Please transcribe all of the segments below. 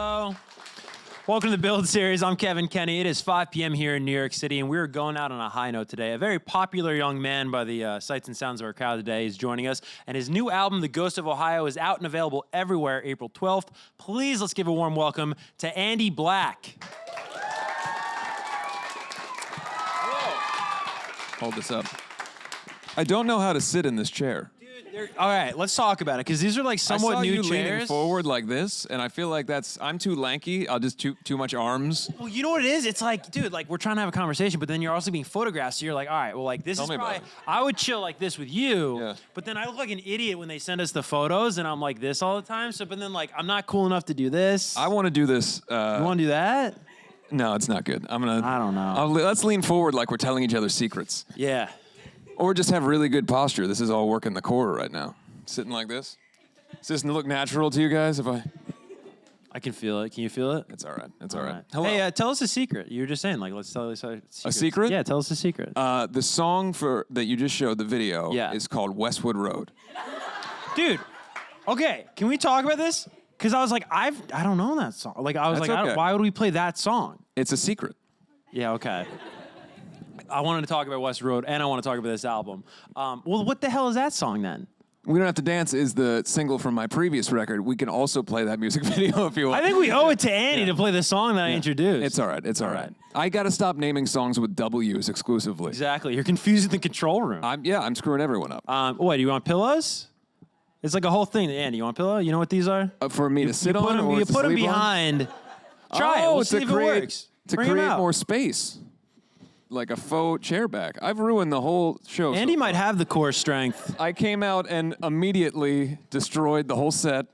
Hello. Welcome to the Build Series. I'm Kevin Kenny. It is 5 p.m. here in New York City, and we're going out on a high note today. A very popular young man by the sights and sounds of our crowd today is joining us, and his new album, The Ghost of Ohio, is out and available everywhere April 12th. Please, let's give a warm welcome to Andy Black. Hello. Hold this up. I don't know how to sit in this chair. All right, let's talk about it, because these are like somewhat new chairs. Leaning forward like this, and I feel like I'm too lanky. I'll just too much arms. Well, you know what it is? It's like, dude, like we're trying to have a conversation, but then you're also being photographed, so you're like, all right, well, like this is probably, I would chill like this with you, but then I look like an idiot when they send us the photos, and I'm like this all the time, but then like, I'm not cool enough to do this. I want to do this. You want to do that? No, it's not good. I don't know. Let's lean forward like we're telling each other secrets. Yeah. Or just have really good posture. This is all working the core right now. Sitting like this. Does this look natural to you guys? I can feel it. Can you feel it? It's all right. It's all right. Hello. Hey, tell us a secret. You were just saying, like, let's tell us a secret. A secret? Yeah, tell us a secret. The song that you just showed, the video, is called Westwood Road. Dude, okay, can we talk about this? Because I was like, I don't know that song. Like, I was why would we play that song? It's a secret. Yeah, okay. I wanted to talk about Westwood Road, and I want to talk about this album. Well, what the hell is that song then? We Don't Have to Dance is the single from my previous record. We can also play that music video if you want. I think we owe it to Andy to play the song that I introduced. It's all right. It's all right. I got to stop naming songs with W's exclusively. Exactly. You're confusing the control room. I'm screwing everyone up. What, do you want pillows? It's like a whole thing. Andy, you want a pillow? You know what these are? For me to sit on or you put them behind. Try it. We'll see if it works. To create more space. Like a faux chair back. I've ruined the whole show. Andy might have the core strength. I came out and immediately destroyed the whole set,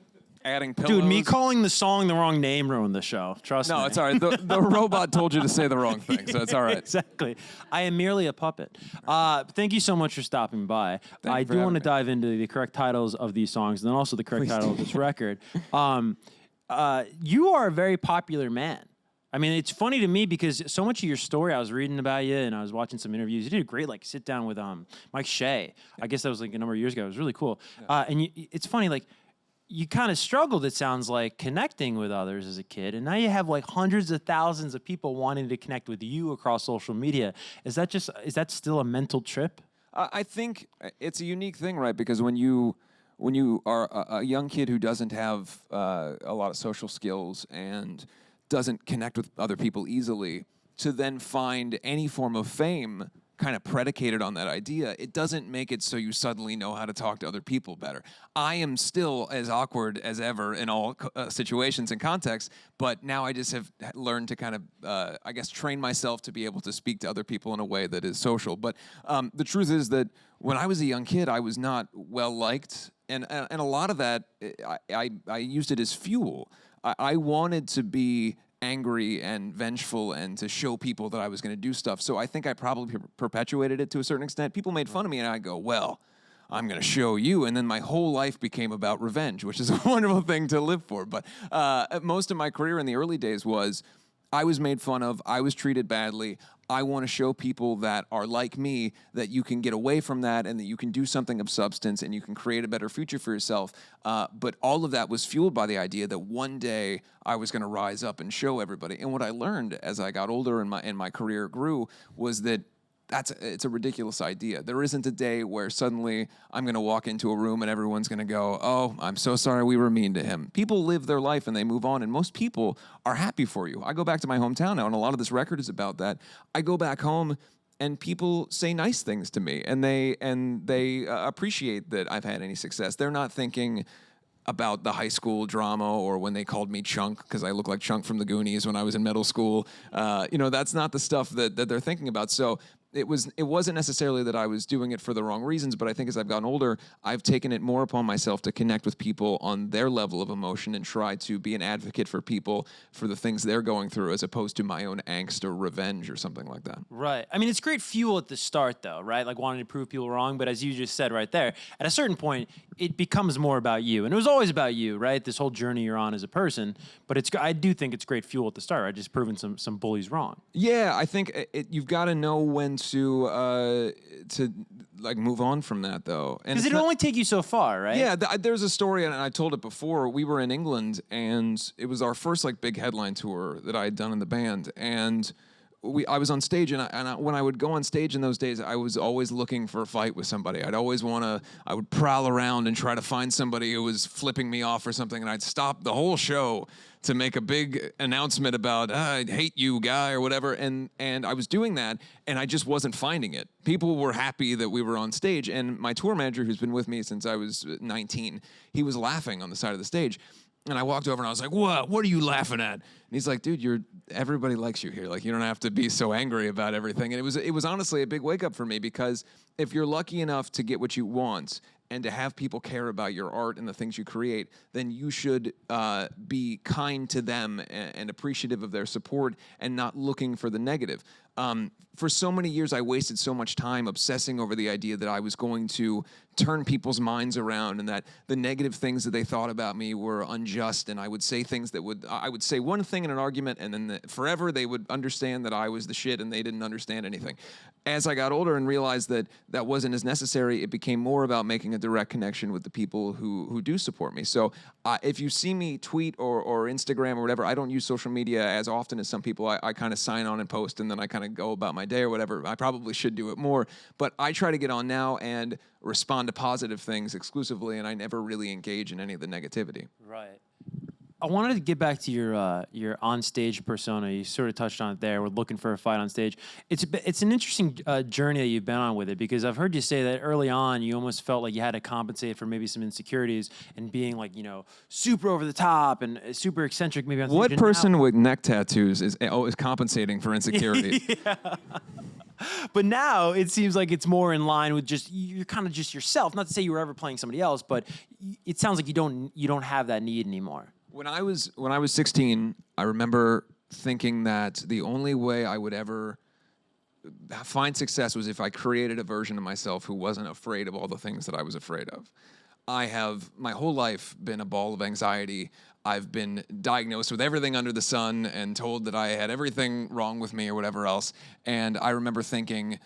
adding pillows. Dude, me calling the song the wrong name ruined the show. Trust me. No, it's all right. The robot told you to say the wrong thing, so it's all right. Exactly. I am merely a puppet. Thank you so much for stopping by. I do want to dive into the correct titles of these songs, and then also the correct title of this record. You are a very popular man. I mean, it's funny to me because so much of your story, I was reading about you and I was watching some interviews. You did a great sit down with Mike Shea. I guess that was like a number of years ago. It was really cool. Yeah. It's funny, like you kind of struggled, it sounds like, connecting with others as a kid. And now you have like hundreds of thousands of people wanting to connect with you across social media. Is that still a mental trip? I think it's a unique thing, right? Because when you are a young kid who doesn't have a lot of social skills and doesn't connect with other people easily, to then find any form of fame kind of predicated on that idea, it doesn't make it so you suddenly know how to talk to other people better. I am still as awkward as ever in all situations and contexts, but now I just have learned to kind of, I guess, train myself to be able to speak to other people in a way that is social. But the truth is that when I was a young kid, I was not well-liked, and a lot of that, I used it as fuel. I wanted to be angry and vengeful and to show people that I was going to do stuff. So I think I probably perpetuated it to a certain extent. People made fun of me, and I go, well, I'm going to show you. And then my whole life became about revenge, which is a wonderful thing to live for. But most of my career in the early days was I was made fun of. I was treated badly. I want to show people that are like me that you can get away from that and that you can do something of substance and you can create a better future for yourself. But all of that was fueled by the idea that one day I was going to rise up and show everybody. And what I learned as I got older and my career grew was that it's a ridiculous idea. There isn't a day where suddenly I'm going to walk into a room and everyone's going to go, oh, I'm so sorry we were mean to him. People live their life and they move on, and most people are happy for you. I go back to my hometown now, and a lot of this record is about that. I go back home and people say nice things to me, and they appreciate that I've had any success. They're not thinking about the high school drama or when they called me Chunk because I look like Chunk from the Goonies when I was in middle school. That's not the stuff that they're thinking about. So it wasn't necessarily that I was doing it for the wrong reasons, but I think as I've gotten older, I've taken it more upon myself to connect with people on their level of emotion and try to be an advocate for people for the things they're going through as opposed to my own angst or revenge or something like that. Right. I mean, it's great fuel at the start, though, right? Like wanting to prove people wrong, but as you just said right there, at a certain point, it becomes more about you. And it was always about you, right? This whole journey you're on as a person, but I do think it's great fuel at the start, right? Just proving some bullies wrong. Yeah, I think you've got to know when to like move on from that though. Because it'll only take you so far, right? Yeah, there's a story, and I told it before. We were in England, and it was our first like big headline tour that I had done in the band, and I was on stage, and when I would go on stage in those days, I was always looking for a fight with somebody. I would prowl around and try to find somebody who was flipping me off or something, and I'd stop the whole show to make a big announcement about, I hate you, guy, or whatever, and I was doing that, and I just wasn't finding it. People were happy that we were on stage, and my tour manager, who's been with me since I was 19, he was laughing on the side of the stage. And I walked over and I was like, what are you laughing at? And he's like, dude, everybody likes you here. Like, you don't have to be so angry about everything. And it was honestly a big wake up for me, because if you're lucky enough to get what you want and to have people care about your art and the things you create, then you should be kind to them and appreciative of their support and not looking for the negative. For so many years, I wasted so much time obsessing over the idea that I was going to turn people's minds around and that the negative things that they thought about me were unjust. And I would say things I would say one thing in an argument, and then forever they would understand that I was the shit and they didn't understand anything. As I got older and realized that that wasn't as necessary, it became more about making a direct connection with the people who do support me. So if you see me tweet or Instagram or whatever, I don't use social media as often as some people. I kind of sign on and post, and then I kind of go about my day or whatever. I probably should do it more, but I try to get on now and respond to positive things exclusively, and I never really engage in any of the negativity. Right. I wanted to get back to your on-stage persona. You sort of touched on it there. We're looking for a fight on stage. It's an interesting journey that you've been on with it, because I've heard you say that early on you almost felt like you had to compensate for maybe some insecurities and being like, super over the top and super eccentric maybe on stage. What person with neck tattoos is compensating for insecurity? Yeah. But now it seems like it's more in line with you're kind of just yourself. Not to say you were ever playing somebody else, but it sounds like you don't have that need anymore. When I was 16, I remember thinking that the only way I would ever find success was if I created a version of myself who wasn't afraid of all the things that I was afraid of. I have my whole life been a ball of anxiety. I've been diagnosed with everything under the sun and told that I had everything wrong with me or whatever else. And I remember thinking,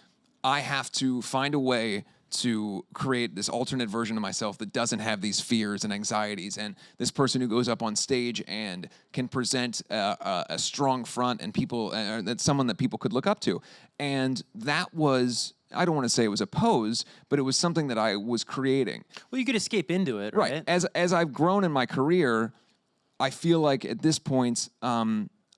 I have to find a way to create this alternate version of myself that doesn't have these fears and anxieties, and this person who goes up on stage and can present a strong front and that's someone that people could look up to. And that was, I don't want to say it was a pose, but it was something that I was creating. Well, you could escape into it, right? As I've grown in my career, I feel like at this point,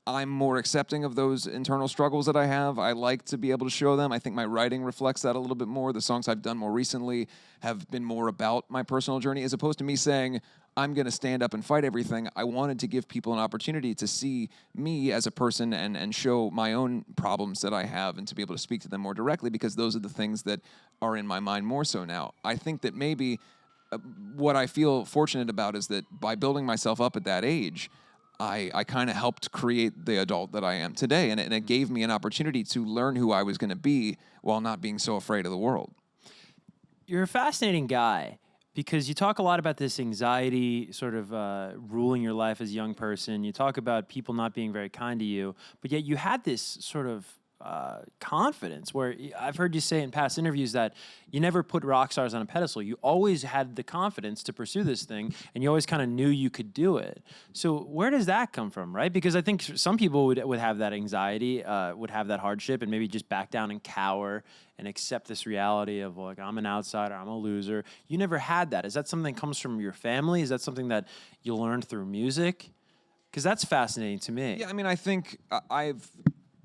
I'm more accepting of those internal struggles that I have. I like to be able to show them. I think my writing reflects that a little bit more. The songs I've done more recently have been more about my personal journey, as opposed to me saying, I'm going to stand up and fight everything. I wanted to give people an opportunity to see me as a person and show my own problems that I have and to be able to speak to them more directly, because those are the things that are in my mind more so now. I think that maybe what I feel fortunate about is that by building myself up at that age, I kind of helped create the adult that I am today, and it gave me an opportunity to learn who I was going to be while not being so afraid of the world. You're a fascinating guy, because you talk a lot about this anxiety sort of ruling your life as a young person. You talk about people not being very kind to you, but yet you had this sort of confidence where I've heard you say in past interviews that you never put rock stars on a pedestal. You always had the confidence to pursue this thing, and you always kind of knew you could do it. So where does that come from, right? Because I think some people would have that anxiety, would have that hardship, and maybe just back down and cower and accept this reality of, like, I'm an outsider, I'm a loser. You never had that. Is that something that comes from your family? Is that something that you learned through music? Because that's fascinating to me. Yeah, I mean, I think I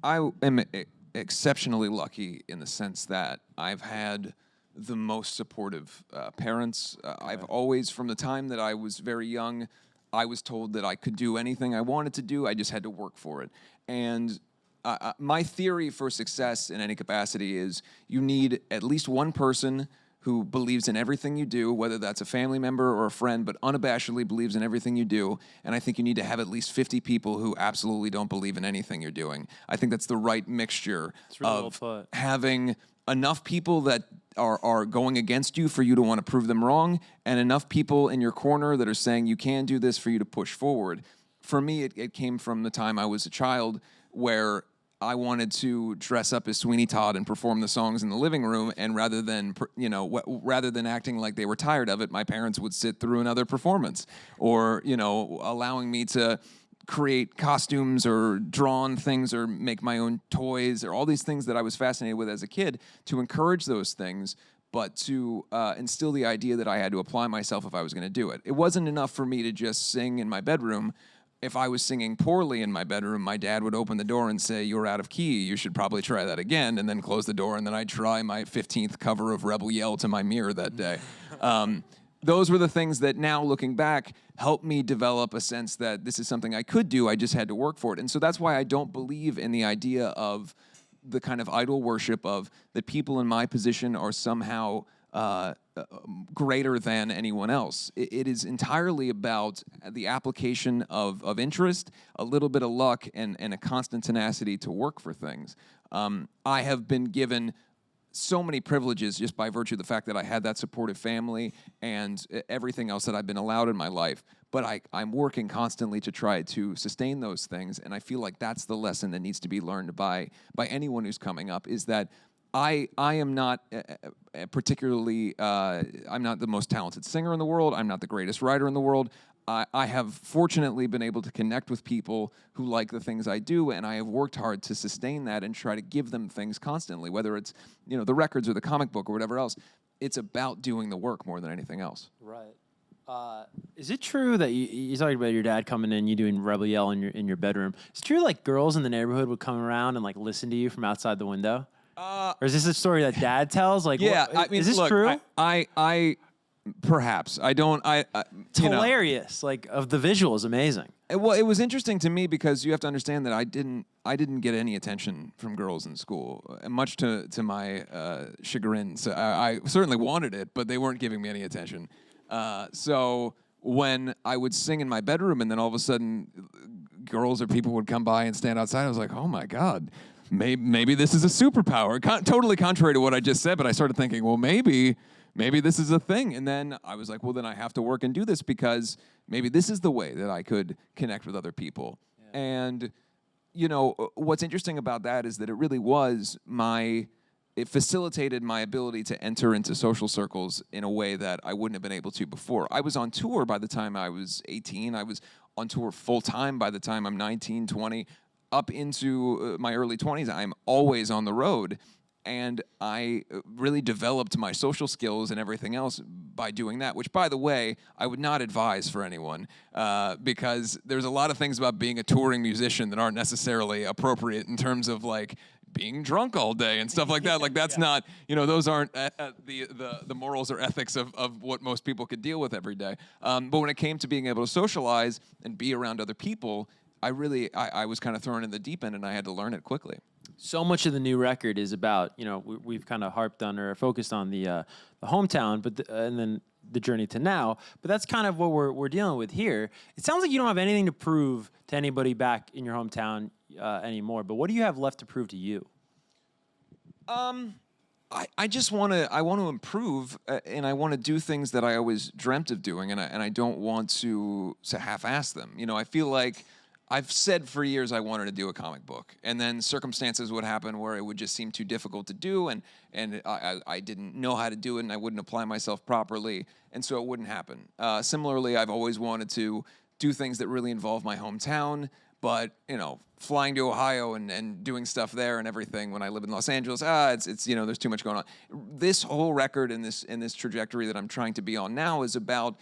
am exceptionally lucky in the sense that I've had the most supportive parents. I've always, from the time that I was very young, I was told that I could do anything I wanted to do. I just had to work for it. And my theory for success in any capacity is you need at least one person who believes in everything you do, whether that's a family member or a friend, but unabashedly believes in everything you do. And I think you need to have at least 50 people who absolutely don't believe in anything you're doing. I think that's the right mixture of having enough people that are going against you for you to want to prove them wrong, and enough people in your corner that are saying you can do this for you to push forward. For me, it came from the time I was a child, where I wanted to dress up as Sweeney Todd and perform the songs in the living room, and rather than acting like they were tired of it, my parents would sit through another performance, or allowing me to create costumes or draw on things or make my own toys, or all these things that I was fascinated with as a kid, to encourage those things, but to instill the idea that I had to apply myself if I was going to do it. It wasn't enough for me to just sing in my bedroom. If I was singing poorly in my bedroom, my dad would open the door and say, "You're out of key. You should probably try that again," and then close the door, and then I'd try my 15th cover of Rebel Yell to my mirror that day. Those were the things that now, looking back, helped me develop a sense that this is something I could do. I just had to work for it. And so that's why I don't believe in the idea of the kind of idol worship of that people in my position are somehow greater than anyone else. It is entirely about the application of interest, a little bit of luck, and a constant tenacity to work for things. I have been given so many privileges just by virtue of the fact that I had that supportive family and everything else that I've been allowed in my life. But I'm working constantly to try to sustain those things, and I feel like that's the lesson that needs to be learned by anyone who's coming up, is that I am not particularly, I'm not the most talented singer in the world. I'm not the greatest writer in the world. I have fortunately been able to connect with people who like the things I do, and I have worked hard to sustain that and try to give them things constantly, whether it's the records or the comic book or whatever else. It's about doing the work more than anything else. Right. Is it true that you talked about your dad coming in, you doing Rebel Yell in your bedroom? Is it true like girls in the neighborhood would come around and like listen to you from outside the window? Or is this a story that dad tells? Like, yeah, I mean, is this look, true? I perhaps I don't. It's hilarious. Like, of the visual is amazing. Well, it was interesting to me because you have to understand that I didn't get any attention from girls in school, much to my chagrin. So I certainly wanted it, but they weren't giving me any attention. So when I would sing in my bedroom, and then all of a sudden, girls or people would come by and stand outside, I was like, oh my God. Maybe this is a superpower. Totally contrary to what I just said, but I started thinking, well, maybe this is a thing. And then I was like, well, then I have to work and do this because maybe this is the way that I could connect with other people. Yeah. And, what's interesting about that is that it really was it facilitated my ability to enter into social circles in a way that I wouldn't have been able to before. I was on tour by the time I was 18. I was on tour full time by the time I'm 19, 20. Up into my early 20s, I'm always on the road, and I really developed my social skills and everything else by doing that, which, by the way, I would not advise for anyone, because there's a lot of things about being a touring musician that aren't necessarily appropriate in terms of, like, being drunk all day and stuff like that. Like, that's not, those aren't the morals or ethics of what most people could deal with every day. But when it came to being able to socialize and be around other people, I was kind of thrown in the deep end, and I had to learn it quickly. So much of the new record is about, we've kind of harped on or focused on the hometown, but and then the journey to now. But that's kind of what we're dealing with here. It sounds like you don't have anything to prove to anybody back in your hometown anymore. But what do you have left to prove to you? I just want to improve, and I want to do things that I always dreamt of doing, and I don't want to half-ass them. I feel like I've said for years I wanted to do a comic book, and then circumstances would happen where it would just seem too difficult to do, and I didn't know how to do it, and I wouldn't apply myself properly, and so it wouldn't happen. Similarly, I've always wanted to do things that really involve my hometown, but flying to Ohio and doing stuff there and everything when I live in Los Angeles, it's there's too much going on. This whole record and this trajectory that I'm trying to be on now is about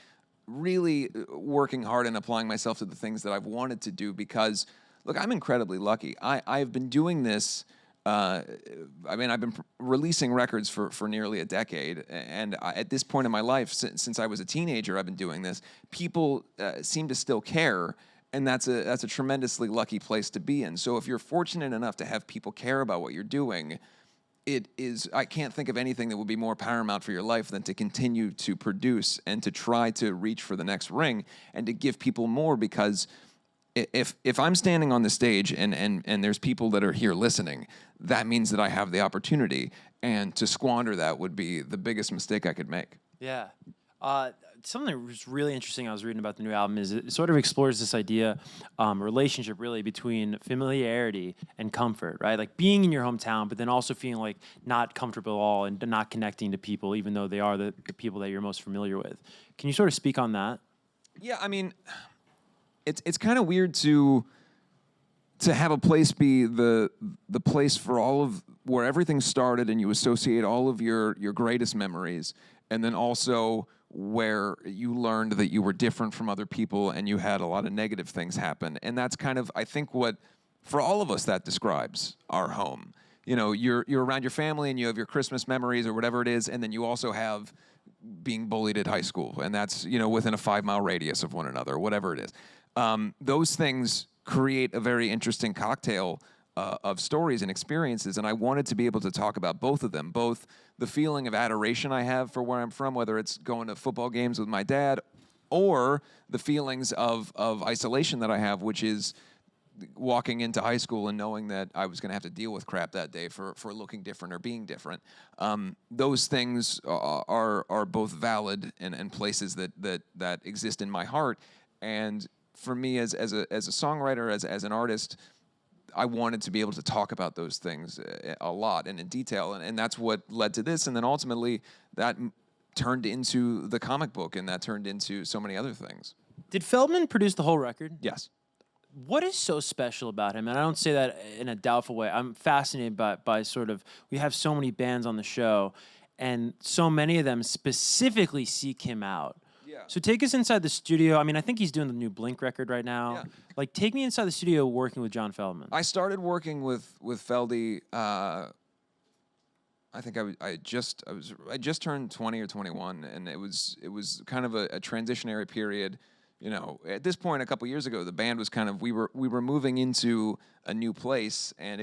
really working hard and applying myself to the things that I've wanted to do because, look, I'm incredibly lucky. I've been doing this, I've been releasing records for nearly a decade, and at this point in my life, since I was a teenager, I've been doing this. People seem to still care, and that's a tremendously lucky place to be in. So if you're fortunate enough to have people care about what you're doing, I can't think of anything that would be more paramount for your life than to continue to produce and to try to reach for the next ring and to give people more, because if I'm standing on the stage and there's people that are here listening, that means that I have the opportunity, and to squander that would be the biggest mistake I could make. Yeah. something that was really interesting I was reading about the new album is it sort of explores this idea, relationship really between familiarity and comfort, right? Like being in your hometown, but then also feeling like not comfortable at all and not connecting to people, even though they are the people that you're most familiar with. Can you sort of speak on that? Yeah, I mean, it's kind of weird to have a place be the place for all of where everything started, and you associate all of your greatest memories, and then also where you learned that you were different from other people and you had a lot of negative things happen. And that's kind of, I think, what for all of us that describes our home. You know, you're around your family and you have your Christmas memories or whatever it is, and then you also have being bullied at high school, and that's, you know, within a 5-mile radius of one another, whatever it is. Those things create a very interesting cocktail of stories and experiences, and I wanted to be able to talk about both of them, both the feeling of adoration I have for where I'm from, whether it's going to football games with my dad, or the feelings of isolation that I have, which is walking into high school and knowing that I was going to have to deal with crap that day for looking different or being different. Those things are both valid and places that exist in my heart. And for me, as a songwriter, as an artist, I wanted to be able to talk about those things a lot and in detail, and that's what led to this. And then ultimately, that turned into the comic book, and that turned into so many other things. Did Feldman produce the whole record? Yes. What is so special about him? And I don't say that in a doubtful way. I'm fascinated by sort of, we have so many bands on the show, and so many of them specifically seek him out. Yeah. So take us inside the studio. I mean, I think he's doing the new Blink record right now. Yeah. Like, take me inside the studio working with John Feldman. I started working with Feldy. I think I just turned 20 or 21, and it was kind of a transitionary period. You know, at this point, a couple years ago, the band was kind of we were moving into a new place, and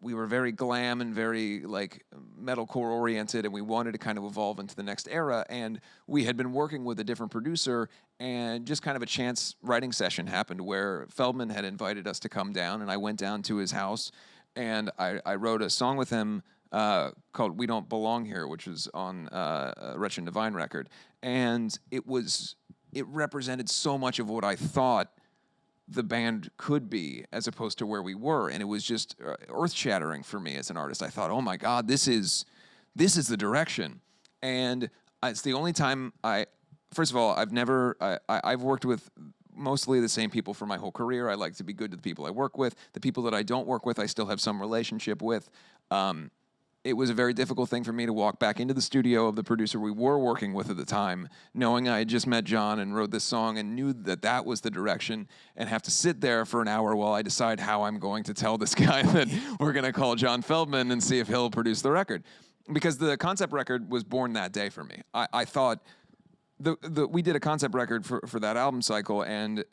we were very glam and very like metalcore oriented, and we wanted to kind of evolve into the next era. And we had been working with a different producer, and just kind of a chance writing session happened where Feldman had invited us to come down, and I went down to his house, and I wrote a song with him called "We Don't Belong Here," which was on a Wretched and Divine record, and it represented so much of what I thought the band could be as opposed to where we were. And it was just earth-shattering for me as an artist. I thought, oh my God, this is the direction. And it's the only time first of all, I've worked with mostly the same people for my whole career. I like to be good to the people I work with. The people that I don't work with, I still have some relationship with. It was a very difficult thing for me to walk back into the studio of the producer we were working with at the time, knowing I had just met John and wrote this song and knew that was the direction, and have to sit there for an hour while I decide how I'm going to tell this guy that we're going to call John Feldman and see if he'll produce the record. Because the concept record was born that day for me. I thought we did a concept record for that album cycle, and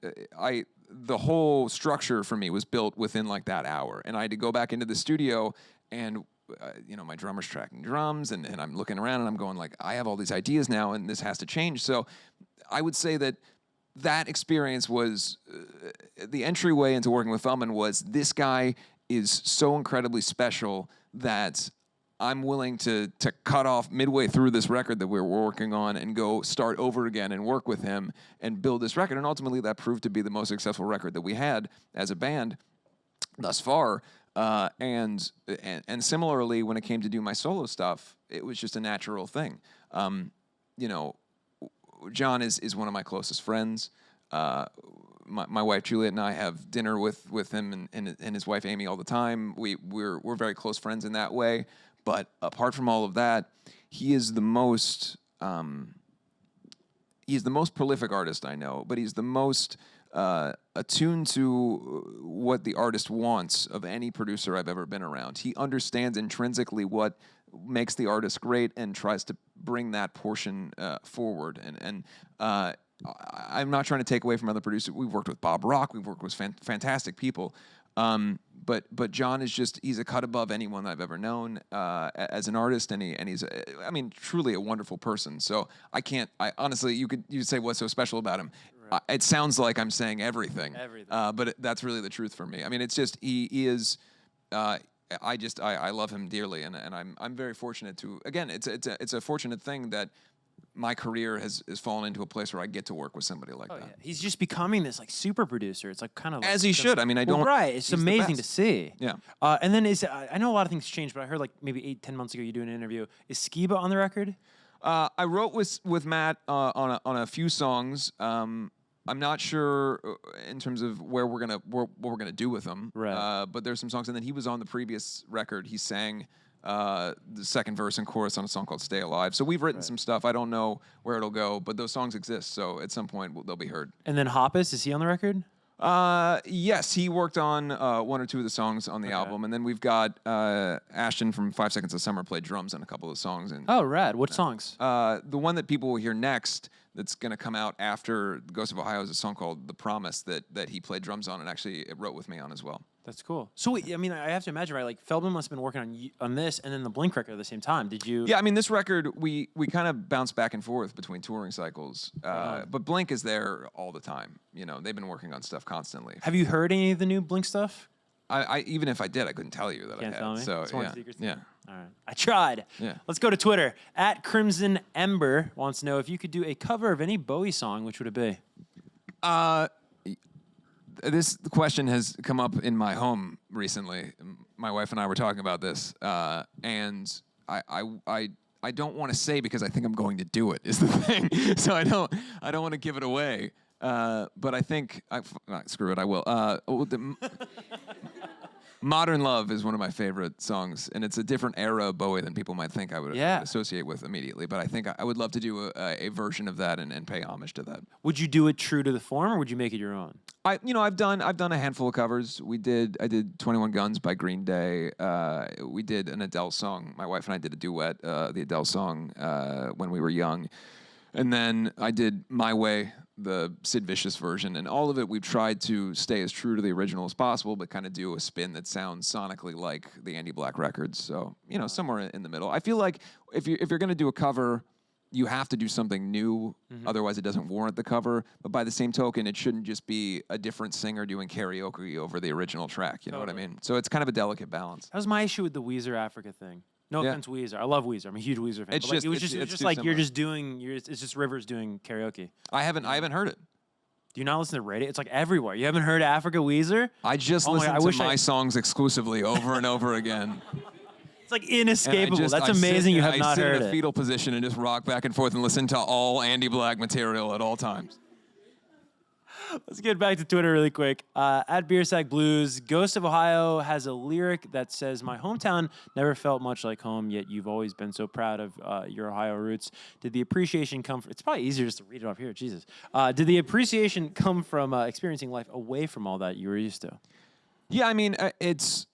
the whole structure for me was built within like that hour. And I had to go back into the studio and my drummer's tracking drums, and I'm looking around and I'm going like, I have all these ideas now and this has to change. So I would say that experience was the entryway into working with Feldman. Was this guy is so incredibly special that I'm willing to cut off midway through this record that we're working on and go start over again and work with him and build this record. And ultimately that proved to be the most successful record that we had as a band thus far. And similarly, when it came to do my solo stuff, it was just a natural thing. John is one of my closest friends. My wife Juliet and I have dinner with him and his wife Amy all the time. We're very close friends in that way. But apart from all of that, he is the most prolific artist I know. But he's the most attuned to what the artist wants of any producer I've ever been around. He understands intrinsically what makes the artist great and tries to bring that portion forward. And I'm not trying to take away from other producers. We've worked with Bob Rock. We've worked with fantastic people. But John is he's a cut above anyone I've ever known as an artist, and he's truly a wonderful person. So I honestly, you'd say what's so special about him. Right. It sounds like I'm saying everything. But that's really the truth for me. I mean, it's just he is. I love him dearly, and I'm very fortunate to. Again, it's a fortunate thing that my career has fallen into a place where I get to work with somebody like that. Yeah. He's just becoming this like super producer. It's like kind of like As he should. I mean, I don't. right. It's he's the amazing to best. see. Yeah. And then I know a lot of things changed, but I heard like maybe 8-10 months ago you do an interview. Is Skiba on the record? I wrote with Matt on a few songs. I'm not sure in terms of what we're gonna do with them. Right. But there's some songs, and then he was on the previous record. He sang the second verse and chorus on a song called "Stay Alive." So we've written some stuff. I don't know where it'll go, but those songs exist. So at some point they'll be heard. And then Hoppus, is he on the record? Yes, he worked on one or two of the songs on the album, and then we've got Ashton from 5 Seconds of Summer played drums on a couple of songs. And Oh, rad. What songs? the one that people will hear next, that's going to come out after Ghost of Ohio, is a song called "The Promise" that he played drums on and actually wrote with me on as well. That's cool. So, I mean, I have to imagine, right? Like, Feldman must have been working on this and then the Blink record at the same time. Did you? Yeah, I mean, this record, we kind of bounce back and forth between touring cycles, but Blink is there all the time. You know, they've been working on stuff constantly. Have you heard any of the new Blink stuff? I even if I did, I couldn't tell you that Can't I had. tell me? So It's one yeah, secret yeah. All right. I tried. Yeah. Let's go to Twitter. @Crimson Ember wants to know if you could do a cover of any Bowie song, which would it be? This question has come up in my home recently. My wife and I were talking about this, and I don't want to say because I think I'm going to do it. Is the thing. So I don't want to give it away. But I think screw it. I will. Modern Love is one of my favorite songs, and it's a different era of Bowie than people might think I would associate with immediately. But I think I would love to do a version of that and pay homage to that. Would you do it true to the form, or would you make it your own? I've done a handful of covers. I did 21 Guns by Green Day. We did an Adele song. My wife and I did a duet, the Adele song, when we were young. And then I did My Way, the Sid Vicious version, and all of it we've tried to stay as true to the original as possible, but kind of do a spin that sounds sonically like the Andy Black records. So, somewhere in the middle. I feel like if you're going to do a cover, you have to do something new, otherwise it doesn't warrant the cover. But by the same token, it shouldn't just be a different singer doing karaoke over the original track, you know what I mean? So it's kind of a delicate balance. That was my issue with the Weezer Africa thing. No offense, Weezer. I love Weezer. I'm a huge Weezer fan. It's but just- it was it's just too like similar. it's just Rivers doing karaoke. I haven't heard it. Do you not listen to radio? It's like everywhere. You haven't heard Africa Weezer? I just Oh my listen God, I to wish my songs exclusively over and over again. It's like And I inescapable. just- That's I amazing. You have I not sit heard in a it. fetal position and just rock back and forth and listen to all Andy Black material at all times. Let's get back to Twitter really quick. @BeerSack Blues, Ghost of Ohio has a lyric that says, "My hometown never felt much like home, yet you've always been so proud of your Ohio roots. Did the appreciation come from..." It's probably easier just to read it off here. Jesus. Did the appreciation come from experiencing life away from all that you were used to? Yeah, I mean, it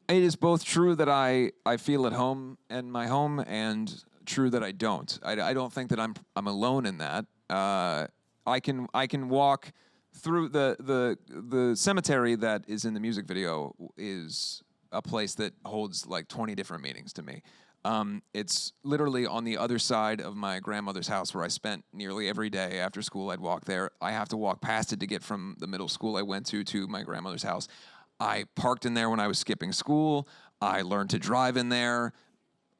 is both true that I feel at home in my home, and true that I don't. I don't think that I'm alone in that. I can walk through the cemetery that is in the music video is a place that holds like 20 different meanings to me. It's literally on the other side of my grandmother's house where I spent nearly every day after school. I'd walk there. I have to walk past it to get from the middle school I went to my grandmother's house. I parked in there when I was skipping school. I learned to drive in there.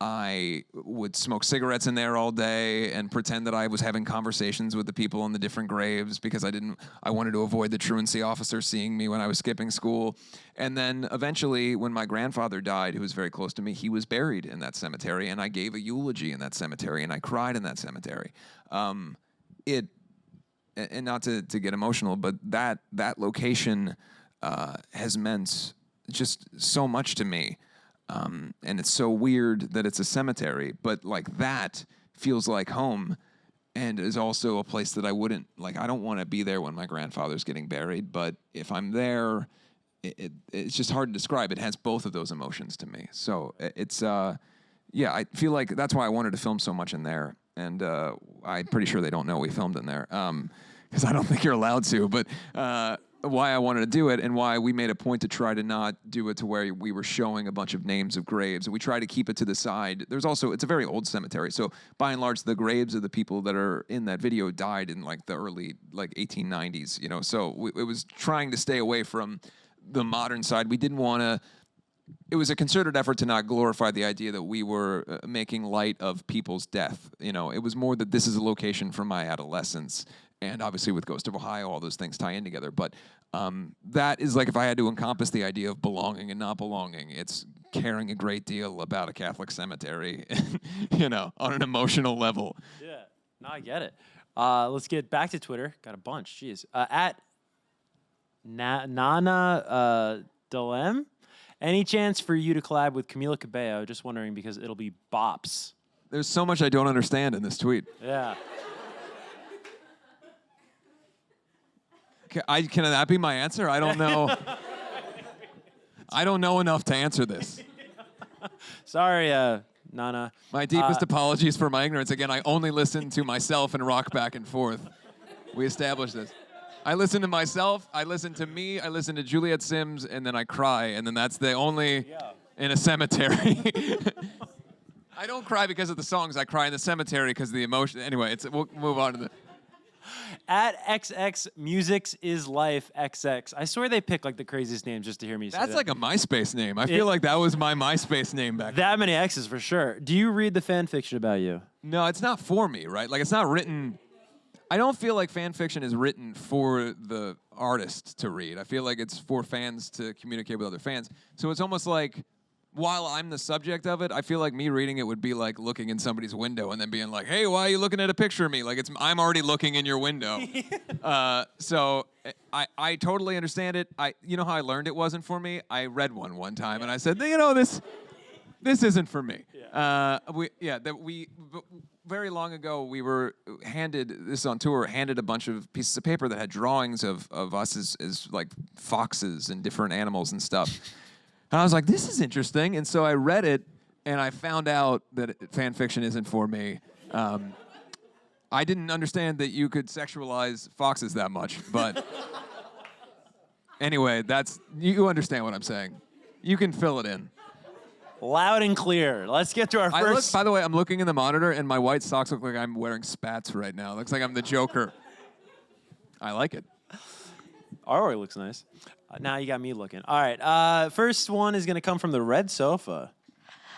I would smoke cigarettes in there all day and pretend that I was having conversations with the people on the different graves because I wanted to avoid the truancy officer seeing me when I was skipping school. And then eventually, when my grandfather died, who was very close to me, he was buried in that cemetery, and I gave a eulogy in that cemetery, and I cried in that cemetery. And not to get emotional, but that location has meant just so much to me. And it's so weird that it's a cemetery, but like that feels like home, and is also a place that I don't want to be there when my grandfather's getting buried, but if I'm there, it's just hard to describe. It has both of those emotions to me. So it's, I feel like that's why I wanted to film so much in there, and I'm pretty sure they don't know we filmed in there, because I don't think you're allowed to, but why I wanted to do it, and why we made a point to try to not do it to where we were showing a bunch of names of graves. We try to keep it to the side. It's a very old cemetery, so by and large, the graves of the people that are in that video died in like the early 1890s, so it was trying to stay away from the modern side. We didn't want to it was a concerted effort to not glorify the idea that we were making light of people's death. You know, it was more that this is a location from my adolescence, and obviously with Ghost of Ohio, all those things tie in together. But that is like if I had to encompass the idea of belonging and not belonging, it's caring a great deal about a Catholic cemetery, you know, on an emotional level. Yeah, no, I get it. Let's get back to Twitter. Got a bunch. Jeez. At Nana Delem. Any chance for you to collab with Camila Cabello? Just wondering because it'll be bops. There's so much I don't understand in this tweet. Yeah. Can that be my answer? I don't know. I don't know enough to answer this. Sorry, Nana. My deepest apologies for my ignorance. Again, I only listen to myself and rock back and forth. We established this. I listen to myself, I listen to me, I listen to Juliet Sims, and then I cry, and then that's the only in a cemetery. I don't cry because of the songs. I cry in the cemetery because of the emotion. Anyway, we'll move on to the... At XX Musics is Life XX. I swear they pick like the craziest names just to hear me say that. That's like a MySpace name. I feel like that was my MySpace name back then. That many X's for sure. Do you read the fan fiction about you? No, it's not for me, right? Like, it's not written... I don't feel like fan fiction is written for the artist to read. I feel like it's for fans to communicate with other fans. So it's almost like, while I'm the subject of it, I feel like me reading it would be like looking in somebody's window and then being like, hey, why are you looking at a picture of me? Like, I'm already looking in your window. So I totally understand it. You know how I learned it wasn't for me? I read one time and I said, you know, this isn't for me. Very long ago, we were handed a bunch of pieces of paper that had drawings of us as like foxes and different animals and stuff. And I was like, this is interesting. And so I read it, and I found out that fan fiction isn't for me. I didn't understand that you could sexualize foxes that much, but anyway, you understand what I'm saying. You can fill it in. Loud and clear. Let's get to our first... By the way, I'm looking in the monitor, and my white socks look like I'm wearing spats right now. It looks like I'm the Joker. I like it. Arroy looks nice. Now you got me looking. All right. First one is going to come from the Red Sofa.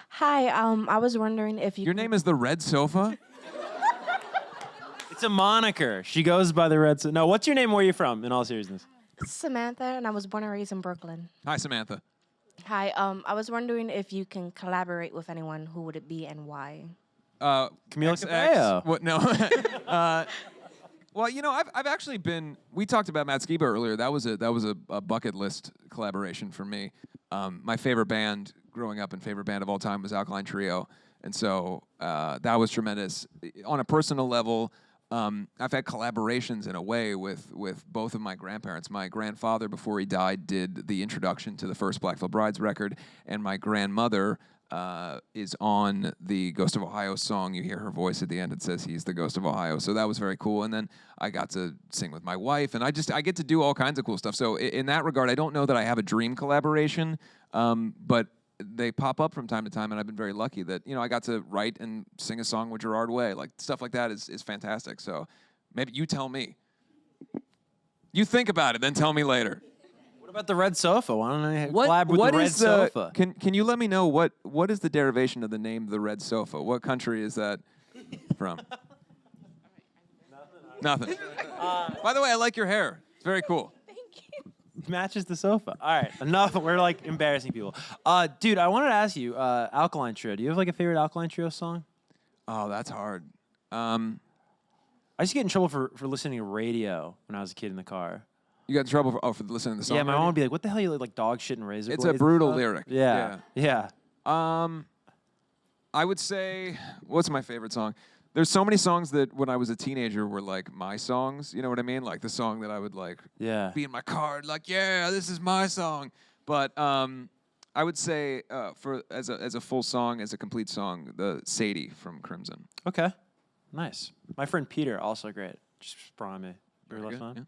Hi. I was wondering if you... Your name is the Red Sofa? It's a moniker. She goes by the Red Sofa. No, what's your name? Where are you from, in all seriousness? Samantha, and I was born and raised in Brooklyn. Hi, Samantha. Hi. I was wondering if you can collaborate with anyone. Who would it be and why? Camila Cabello. What? No. Well, you know, I've actually been. We talked about Matt Skiba earlier. That was a bucket list collaboration for me. My favorite band growing up and favorite band of all time was Alkaline Trio, and so that was tremendous. On a personal level, I've had collaborations in a way with both of my grandparents. My grandfather, before he died, did the introduction to the first Black Veil Brides record, and my grandmother is on the Ghost of Ohio song. You hear her voice at the end. It says he's the Ghost of Ohio. So that was very cool. And then I got to sing with my wife, and I get to do all kinds of cool stuff. So in that regard, I don't know that I have a dream collaboration, but they pop up from time to time, and I've been very lucky that, you know, I got to write and sing a song with Gerard Way. Like, stuff like that is fantastic. So maybe you tell me. You think about it, then tell me later. What about the Red Sofa? Why don't I collab with the Red Sofa? Can you let me know what is the derivation of the name the Red Sofa? What country is that from? Nothing. By the way, I like your hair. It's very cool. Matches the sofa. All right, enough. We're like embarrassing people. Dude, I wanted to ask you, Alkaline Trio. Do you have like a favorite Alkaline Trio song? Oh, that's hard. I used to get in trouble for listening to radio when I was a kid in the car. You got in trouble for listening to the song? Yeah, my mom would be like, "What the hell? You like dog shit and razor It's blades a brutal lyric. Yeah. I would say, what's my favorite song? There's so many songs that when I was a teenager were like my songs. You know what I mean? Like the song that I would like be in my car, like, yeah, this is my song. But I would say as a full song, as a complete song, the Sadie from Crimson. Okay, nice. My friend Peter, also great. Just sprung on me. Very left on. Yeah.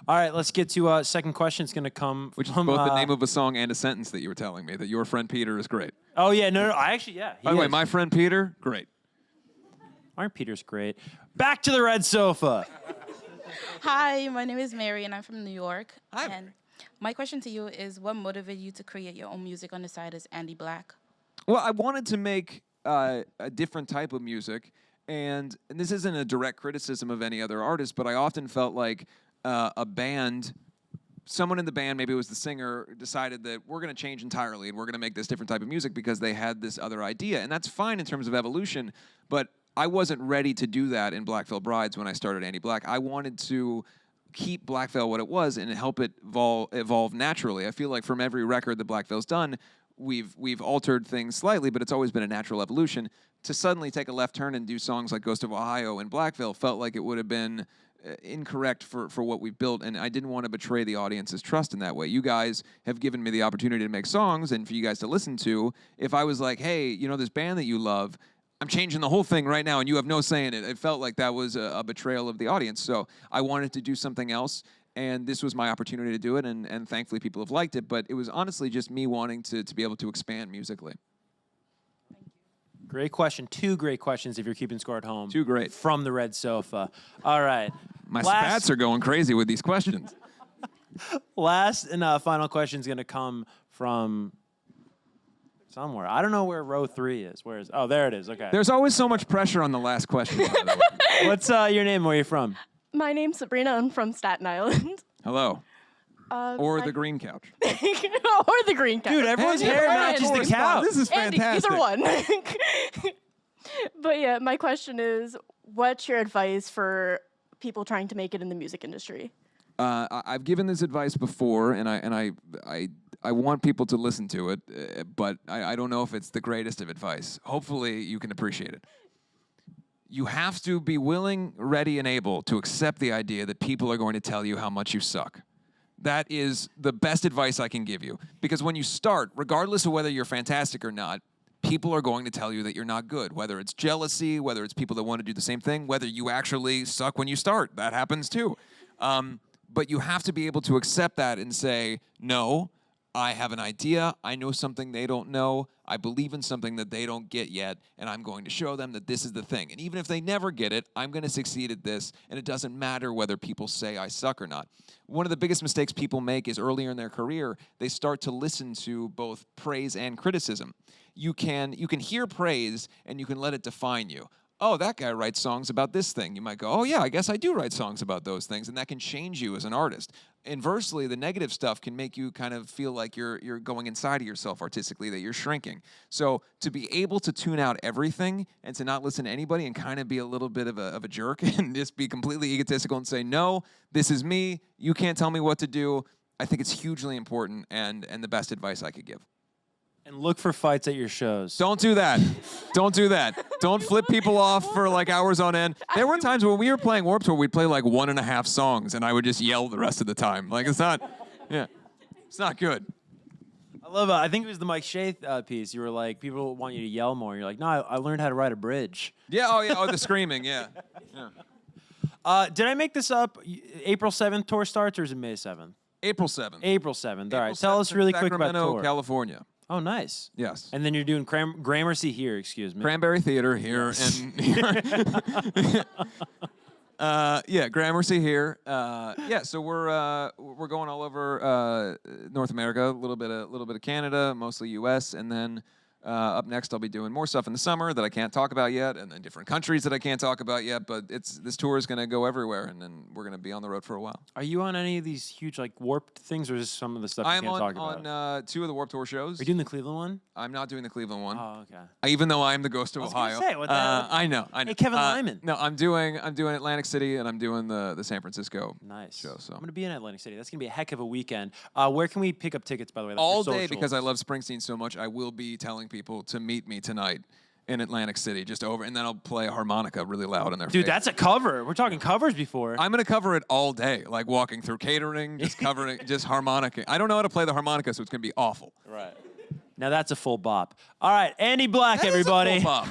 All right, let's get to second question. It's going to come Which from... is both the name of a song and a sentence that you were telling me, that your friend Peter is great. Oh, yeah, no, I actually, yeah. By the way, my friend Peter, great. Our Peter's great. Back to the Red Sofa. Hi, my name is Mary, and I'm from New York. Hi, and My question to you is, what motivated you to create your own music on the side as Andy Black? Well, I wanted to make a different type of music, and this isn't a direct criticism of any other artist, but I often felt like a band, someone in the band, maybe it was the singer, decided that we're going to change entirely and we're going to make this different type of music because they had this other idea. And that's fine in terms of evolution, but I wasn't ready to do that in Black Veil Brides when I started Andy Black. I wanted to keep Black Veil what it was and help it evolve naturally. I feel like from every record that Black Veil's done, we've altered things slightly, but it's always been a natural evolution. To suddenly take a left turn and do songs like Ghost of Ohio and Black Veil felt like it would have been incorrect for what we've built, and I didn't want to betray the audience's trust in that way. You guys have given me the opportunity to make songs and for you guys to listen to. If I was like, hey, you know this band that you love, I'm changing the whole thing right now and you have no say in it, it felt like that was a betrayal of the audience. So I wanted to do something else, and this was my opportunity to do it, and thankfully people have liked it, but it was honestly just me wanting to be able to expand musically. Great question. 2 great questions if you're keeping score at home. 2 great. From the red sofa. All right. My spats are going crazy with these questions. Last and final question is going to come from somewhere. I don't know where row 3 is. Where is? Oh, there it is. Okay. There's always so much pressure on the last question. By the way. What's your name? Where are you from? My name's Sabrina. I'm from Staten Island. Hello. Or the green couch. Or the green couch. Dude, everyone's Hey, hair we're matches the on couch. This is Andy, fantastic. either one. But yeah, my question is, what's your advice for people trying to make it in the music industry? I've given this advice before, and I want people to listen to it, but I don't know if it's the greatest of advice. Hopefully, you can appreciate it. You have to be willing, ready, and able to accept the idea that people are going to tell you how much you suck. That is the best advice I can give you. Because when you start, regardless of whether you're fantastic or not, people are going to tell you that you're not good. Whether it's jealousy, whether it's people that want to do the same thing, whether you actually suck when you start. That happens too. But you have to be able to accept that and say, no, I have an idea. I know something they don't know. I believe in something that they don't get yet, and I'm going to show them that this is the thing. And even if they never get it, I'm going to succeed at this, and it doesn't matter whether people say I suck or not. One of the biggest mistakes people make is earlier in their career, they start to listen to both praise and criticism. You can hear praise, and you can let it define you. Oh, that guy writes songs about this thing. You might go, oh yeah, I guess I do write songs about those things, and that can change you as an artist. Inversely, the negative stuff can make you kind of feel like you're going inside of yourself artistically, that you're shrinking. So to be able to tune out everything and to not listen to anybody and kind of be a little bit of a jerk and just be completely egotistical and say, no, this is me, you can't tell me what to do, I think it's hugely important and the best advice I could give. And look for fights at your shows. Don't do that. Don't do that. Don't flip people off for like hours on end. There were times when we were playing Warped Tour, we'd play like 1.5 songs, and I would just yell the rest of the time. Like, it's not good. I love I think it was the Mike Shea piece. You were like, people want you to yell more. You're like, no, I learned how to ride a bridge. Yeah, oh, the screaming, yeah. Did I make this up? April 7th tour starts, or is it May 7th? April 7th. April 7th. All right, April tell us 7th, really quick about Sacramento, tour. California. Oh, nice. Yes. And then you're doing Gramercy here, excuse me. Cranberry Theater here, and Gramercy here. So we're going all over North America, a little bit of Canada, mostly U.S., and then up next I'll be doing more stuff in the summer that I can't talk about yet, and then different countries that I can't talk about yet. But this tour is going to go everywhere, and then we're going to be on the road for a while. Are you on any of these huge like Warped things, or is this some of the stuff you I'm can't talk about? on 2 of the Warped Tour shows. Are you doing the Cleveland one? I'm not doing the Cleveland one. Oh, okay. Even though I am the Ghost of I was gonna Ohio. say, what the hell? I know. Hey, Kevin Lyman. No, I'm doing Atlantic City, and I'm doing the San Francisco Nice. show. So I'm going to be in Atlantic City. That's going to be a heck of a weekend. Where can we pick up tickets, by the way? Like all your day, socials? because I love Springsteen so much, I will be telling people to meet me tonight in Atlantic City, just over, and then I'll play a harmonica really loud in their Dude, face. that's a cover. We're talking covers before. I'm going to cover it all day, like walking through catering, just covering, just harmonica. I don't know how to play the harmonica, so it's going to be awful. Right. Now that's a full bop. All right, Andy Black, That is a everybody. full bop.